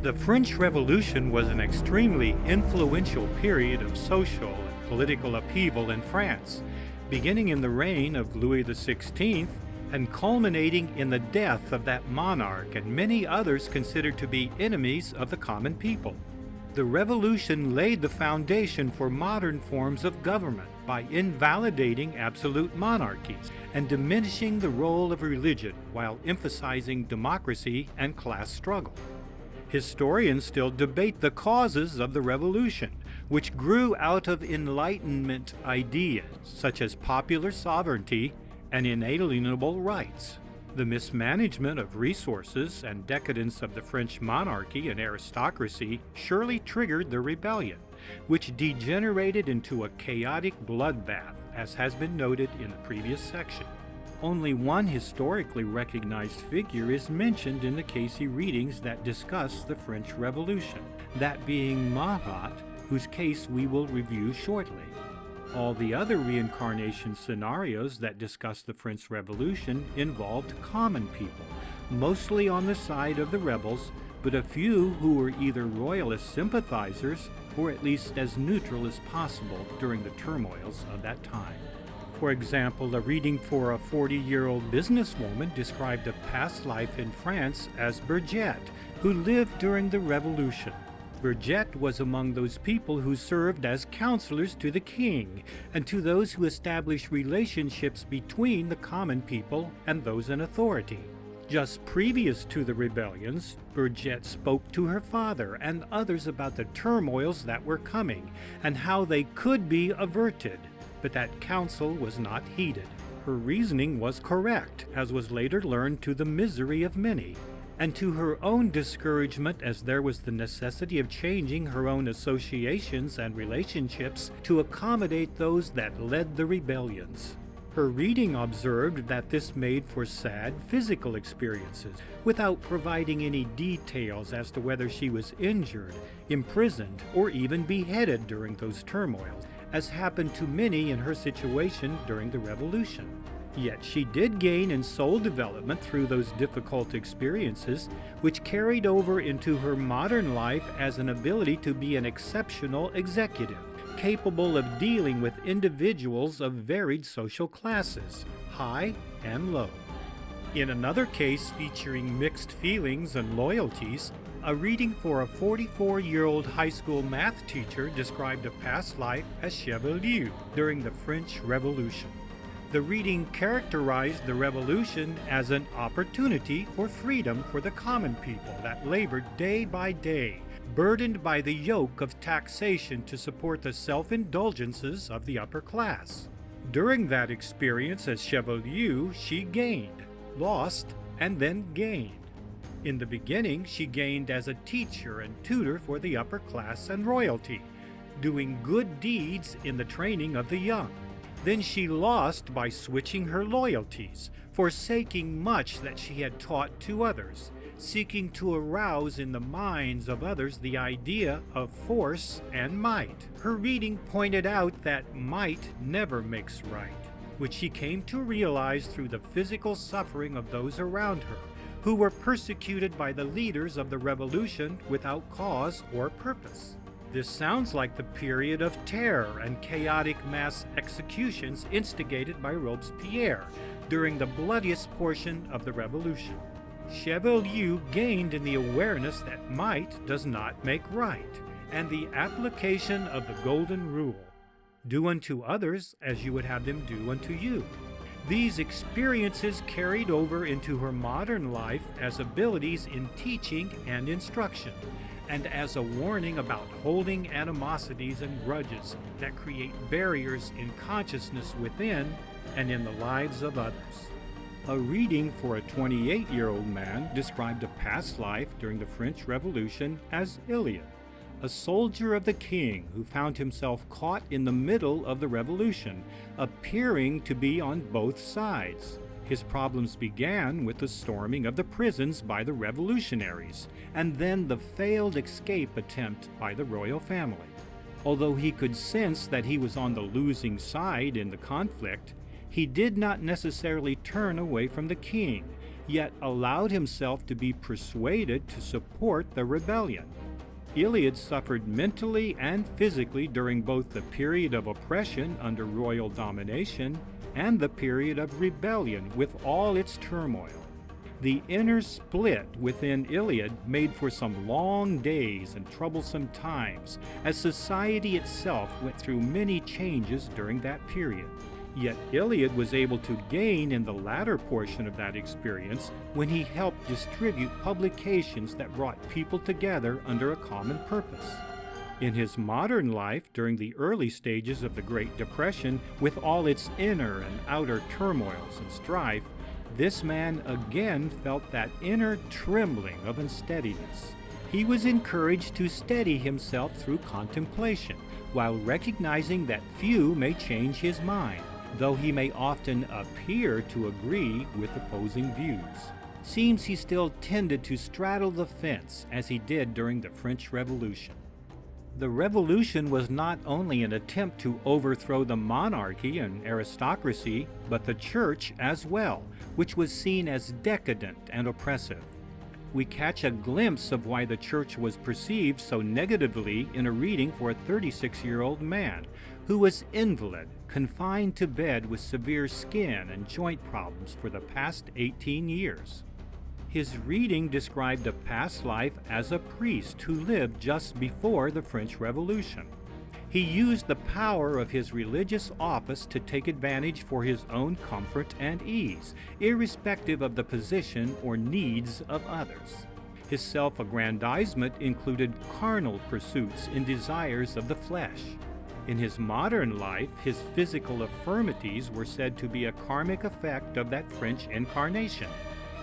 The French Revolution was an extremely influential period of social and political upheaval in France, beginning in the reign of Louis XVI and culminating in the death of that monarch and many others considered to be enemies of the common people. The revolution laid the foundation for modern forms of government by invalidating absolute monarchies and diminishing the role of religion while emphasizing democracy and class struggle. Historians still debate the causes of the revolution, which grew out of Enlightenment ideas such as popular sovereignty and inalienable rights. The mismanagement of resources and decadence of the French monarchy and aristocracy surely triggered the rebellion, which degenerated into a chaotic bloodbath, as has been noted in the previous section. Only one historically recognized figure is mentioned in the Cayce readings that discuss the French Revolution, that being Marat, whose case we will review shortly. All the other reincarnation scenarios that discuss the French Revolution involved common people, mostly on the side of the rebels, but a few who were either royalist sympathizers or at least as neutral as possible during the turmoils of that time. For example, a reading for a 40-year-old businesswoman described a past life in France as Berget, who lived during the Revolution. Berget was among those people who served as counselors to the king and to those who established relationships between the common people and those in authority. Just previous to the rebellions, Berget spoke to her father and others about the turmoils that were coming and how they could be averted, but that counsel was not heeded. Her reasoning was correct, as was later learned to the misery of many, and to her own discouragement, as there was the necessity of changing her own associations and relationships to accommodate those that led the rebellions. Her reading observed that this made for sad physical experiences, without providing any details as to whether she was injured, imprisoned, or even beheaded during those turmoils, as happened to many in her situation during the Revolution. Yet she did gain in soul development through those difficult experiences, which carried over into her modern life as an ability to be an exceptional executive, capable of dealing with individuals of varied social classes, high and low. In another case featuring mixed feelings and loyalties, a reading for a 44-year-old high school math teacher described a past life as Richelieu during the French Revolution. The reading characterized the revolution as an opportunity for freedom for the common people that labored day by day, burdened by the yoke of taxation to support the self-indulgences of the upper class. During that experience as Richelieu, she gained, lost, and then gained. In the beginning, she gained as a teacher and tutor for the upper class and royalty, doing good deeds in the training of the young. Then she lost by switching her loyalties, forsaking much that she had taught to others, seeking to arouse in the minds of others the idea of force and might. Her reading pointed out that might never makes right, which she came to realize through the physical suffering of those around her, who were persecuted by the leaders of the revolution without cause or purpose. This sounds like the period of terror and chaotic mass executions instigated by Robespierre during the bloodiest portion of the revolution. Richelieu gained in the awareness that might does not make right, and the application of the golden rule: do unto others as you would have them do unto you. These experiences carried over into her modern life as abilities in teaching and instruction, and as a warning about holding animosities and grudges that create barriers in consciousness within and in the lives of others. A reading for a 28-year-old man described a past life during the French Revolution as Iliad, a soldier of the king who found himself caught in the middle of the revolution, appearing to be on both sides. His problems began with the storming of the prisons by the revolutionaries, and then the failed escape attempt by the royal family. Although he could sense that he was on the losing side in the conflict, he did not necessarily turn away from the king, yet allowed himself to be persuaded to support the rebellion. Iliad suffered mentally and physically during both the period of oppression under royal domination and the period of rebellion with all its turmoil. The inner split within Iliad made for some long days and troublesome times, as society itself went through many changes during that period. Yet Iliad was able to gain in the latter portion of that experience when he helped distribute publications that brought people together under a common purpose. In his modern life, during the early stages of the Great Depression, with all its inner and outer turmoils and strife, this man again felt that inner trembling of unsteadiness. He was encouraged to steady himself through contemplation, while recognizing that few may change his mind, though he may often appear to agree with opposing views. Seems he still tended to straddle the fence, as he did during the French Revolution. The revolution was not only an attempt to overthrow the monarchy and aristocracy, but the church as well, which was seen as decadent and oppressive. We catch a glimpse of why the church was perceived so negatively in a reading for a 36-year-old man who was invalid, confined to bed with severe skin and joint problems for the past 18 years. His reading described a past life as a priest who lived just before the French Revolution. He used the power of his religious office to take advantage for his own comfort and ease, irrespective of the position or needs of others. His self-aggrandizement included carnal pursuits and desires of the flesh. In his modern life, his physical infirmities were said to be a karmic effect of that French incarnation.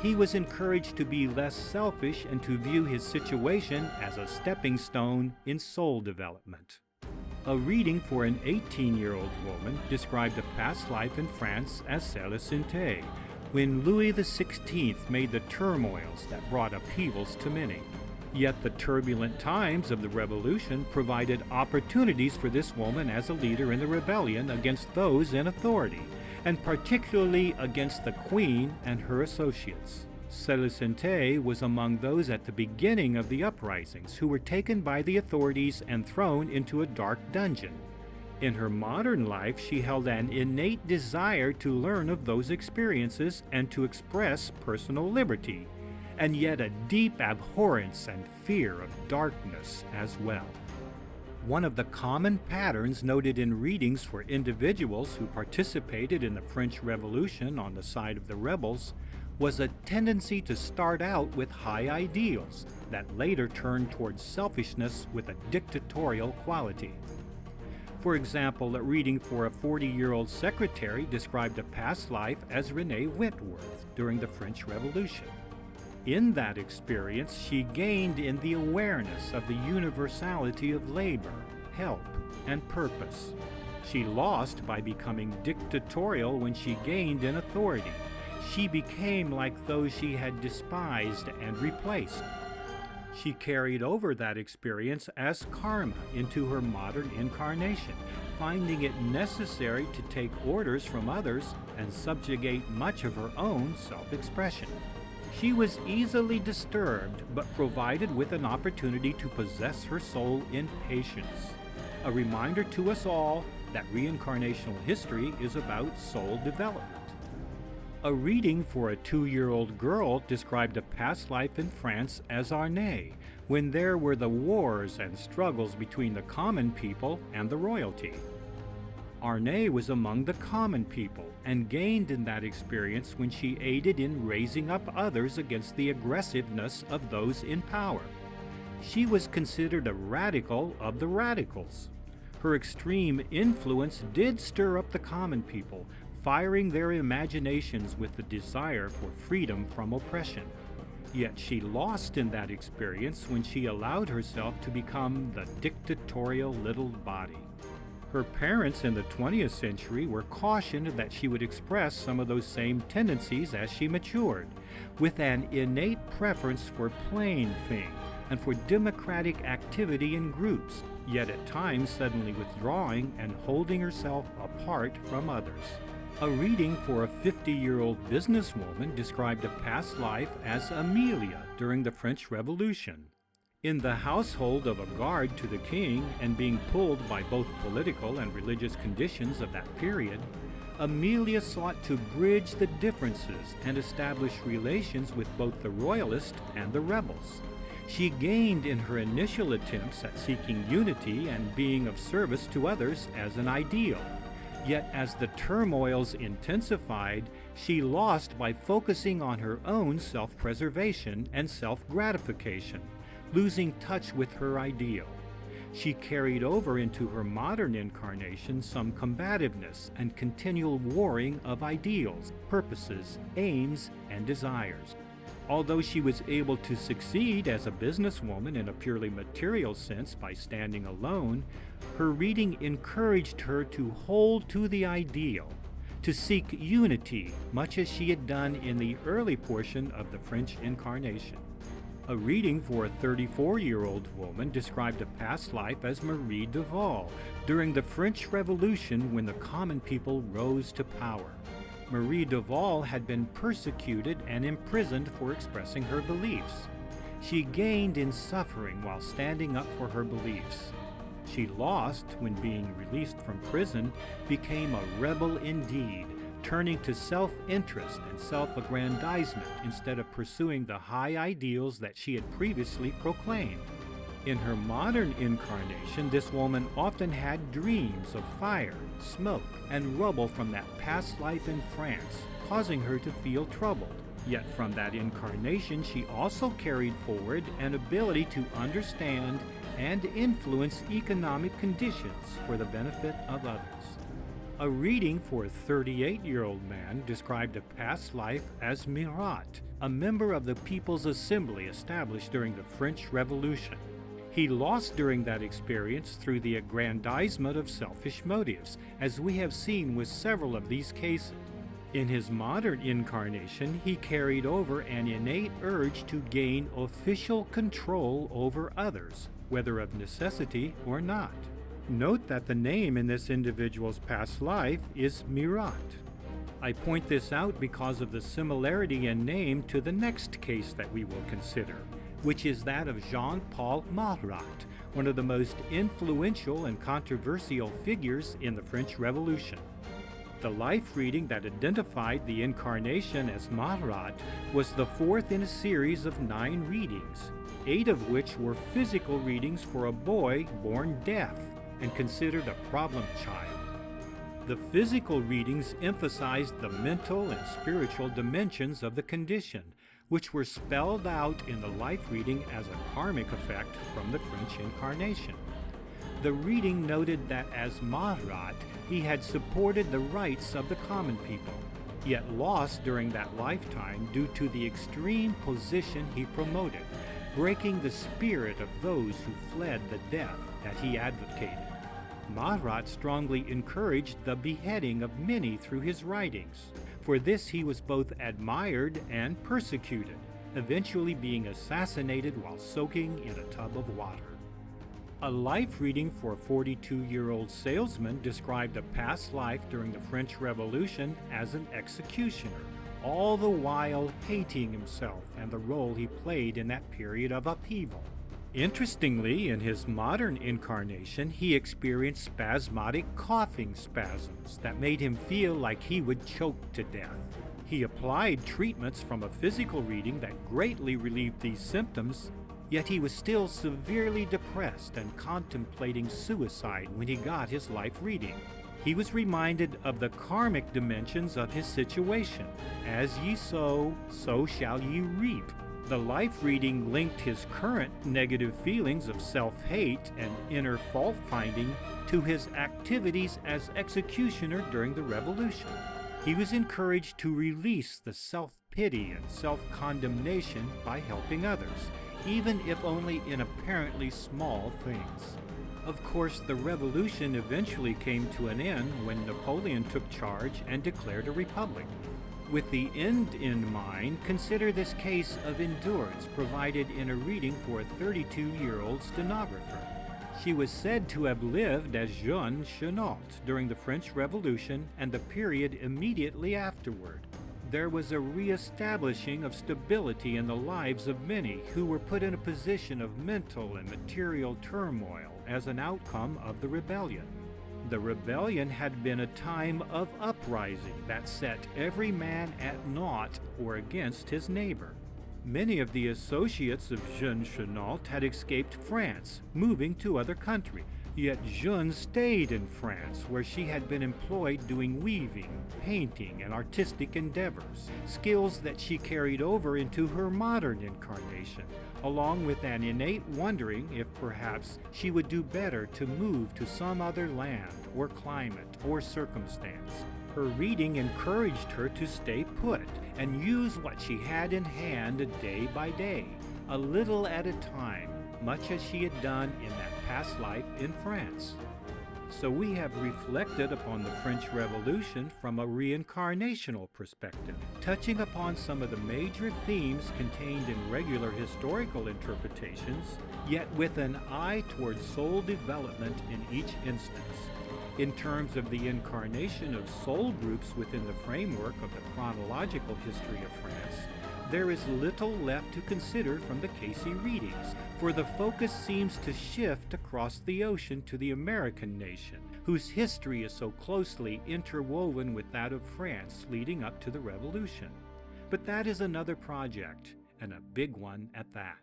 He was encouraged to be less selfish and to view his situation as a stepping stone in soul development. A reading for an 18-year-old woman described a past life in France as Célestine, when Louis XVI made the turmoils that brought upheavals to many. Yet the turbulent times of the revolution provided opportunities for this woman as a leader in the rebellion against those in authority, and particularly against the Queen and her associates. Célestine was among those at the beginning of the uprisings who were taken by the authorities and thrown into a dark dungeon. In her modern life, she held an innate desire to learn of those experiences and to express personal liberty, and yet a deep abhorrence and fear of darkness as well. One of the common patterns noted in readings for individuals who participated in the French Revolution on the side of the rebels was a tendency to start out with high ideals that later turned towards selfishness with a dictatorial quality. For example, a reading for a 40-year-old secretary described a past life as Renée Wentworth during the French Revolution. In that experience, she gained in the awareness of the universality of labor, help, and purpose. She lost by becoming dictatorial when she gained in authority. She became like those she had despised and replaced. She carried over that experience as karma into her modern incarnation, finding it necessary to take orders from others and subjugate much of her own self-expression. She was easily disturbed, but provided with an opportunity to possess her soul in patience. A reminder to us all that reincarnational history is about soul development. A reading for a 2-year-old girl described a past life in France as Arnais, when there were the wars and struggles between the common people and the royalty. Arnais was among the common people and gained in that experience when she aided in raising up others against the aggressiveness of those in power. She was considered a radical of the radicals. Her extreme influence did stir up the common people, firing their imaginations with the desire for freedom from oppression. Yet she lost in that experience when she allowed herself to become the dictatorial little body. Her parents in the 20th century were cautioned that she would express some of those same tendencies as she matured, with an innate preference for playing things and for democratic activity in groups, yet at times suddenly withdrawing and holding herself apart from others. A reading for a 50-year-old businesswoman described a past life as Amelia during the French Revolution. In the household of a guard to the king and being pulled by both political and religious conditions of that period, Amelia sought to bridge the differences and establish relations with both the royalists and the rebels. She gained in her initial attempts at seeking unity and being of service to others as an ideal. Yet as the turmoils intensified, she lost by focusing on her own self-preservation and self-gratification, losing touch with her ideal. She carried over into her modern incarnation some combativeness and continual warring of ideals, purposes, aims, and desires. Although she was able to succeed as a businesswoman in a purely material sense by standing alone, her reading encouraged her to hold to the ideal, to seek unity, much as she had done in the early portion of the French Incarnation. A reading for a 34-year-old woman described a past life as Marie de Waal during the French Revolution when the common people rose to power. Marie de Waal had been persecuted and imprisoned for expressing her beliefs. She gained in suffering while standing up for her beliefs. She lost when being released from prison, became a rebel indeed, turning to self-interest and self-aggrandizement instead of pursuing the high ideals that she had previously proclaimed. In her modern incarnation, this woman often had dreams of fire, smoke, and rubble from that past life in France, causing her to feel troubled. Yet from that incarnation, she also carried forward an ability to understand and influence economic conditions for the benefit of others. A reading for a 38-year-old man described a past life as Murat, a member of the People's Assembly established during the French Revolution. He lost during that experience through the aggrandizement of selfish motives, as we have seen with several of these cases. In his modern incarnation, he carried over an innate urge to gain official control over others, whether of necessity or not. Note that the name in this individual's past life is Murat. I point this out because of the similarity in name to the next case that we will consider, which is that of Jean-Paul Marat, one of the most influential and controversial figures in the French Revolution. The life reading that identified the incarnation as Marat was the fourth in a series of 9 readings, 8 of which were physical readings for a boy born deaf and considered a problem child. The physical readings emphasized the mental and spiritual dimensions of the condition, which were spelled out in the life reading as a karmic effect from the French Incarnation. The reading noted that as Marat, he had supported the rights of the common people, yet lost during that lifetime due to the extreme position he promoted, breaking the spirit of those who fled the death that he advocated. Marat strongly encouraged the beheading of many through his writings. For this he was both admired and persecuted, eventually being assassinated while soaking in a tub of water. A life reading for a 42-year-old salesman described a past life during the French Revolution as an executioner, all the while hating himself and the role he played in that period of upheaval. Interestingly, in his modern incarnation, he experienced spasmodic coughing spasms that made him feel like he would choke to death. He applied treatments from a physical reading that greatly relieved these symptoms, yet he was still severely depressed and contemplating suicide when he got his life reading. He was reminded of the karmic dimensions of his situation. As ye sow, so shall ye reap. The life reading linked his current negative feelings of self-hate and inner fault-finding to his activities as executioner during the revolution. He was encouraged to release the self-pity and self-condemnation by helping others, even if only in apparently small things. Of course, the revolution eventually came to an end when Napoleon took charge and declared a republic. With the end in mind, consider this case of endurance provided in a reading for a 32-year-old stenographer. She was said to have lived as Jeanne Chénault during the French Revolution and the period immediately afterward. There was a re-establishing of stability in the lives of many who were put in a position of mental and material turmoil as an outcome of the rebellion. The rebellion had been a time of uprising that set every man at naught or against his neighbor. Many of the associates of Jeanne Chénault had escaped France, moving to other countries. Yet Jeanne stayed in France, where she had been employed doing weaving, painting, and artistic endeavors, skills that she carried over into her modern incarnation, along with an innate wondering if perhaps she would do better to move to some other land or climate or circumstance. Her reading encouraged her to stay put and use what she had in hand day by day, a little at a time, much as she had done in that past life in France. So we have reflected upon the French Revolution from a reincarnational perspective, touching upon some of the major themes contained in regular historical interpretations, yet with an eye towards soul development in each instance. In terms of the incarnation of soul groups within the framework of the chronological history of France, there is little left to consider from the Cayce readings, for the focus seems to shift across the ocean to the American nation, whose history is so closely interwoven with that of France leading up to the Revolution. But that is another project, and a big one at that.